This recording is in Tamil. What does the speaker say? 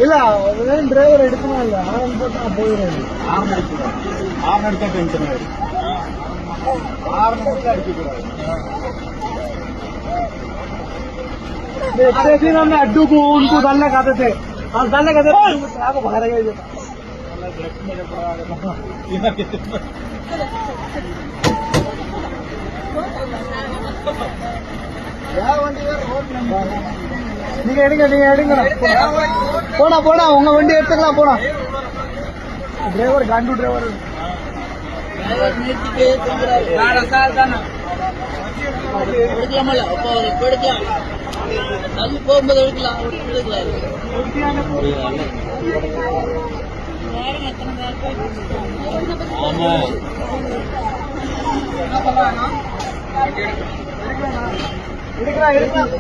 இல்ல டிரைவர் எடுக்கணும் இல்ல ஆரன் போட்டு நான் போயிடுறேன். ஆரன் எடுத்தா டென்ஷன் ஆயிடும். ஆரன் மட்டும் அடிக்கக்கூடாது. हमने अड्डू को उनको डालने खाते थे और डालने खाते आपको बाहर நீங்க எடுங்க நீங்க எடுங்க போனா போனா உங்க வண்டி எடுத்துக்கலாம் போனா டிரைவர் காண்டு டிரைவர் போகும்போது எடுக்கலாம் எடுக்கலாம்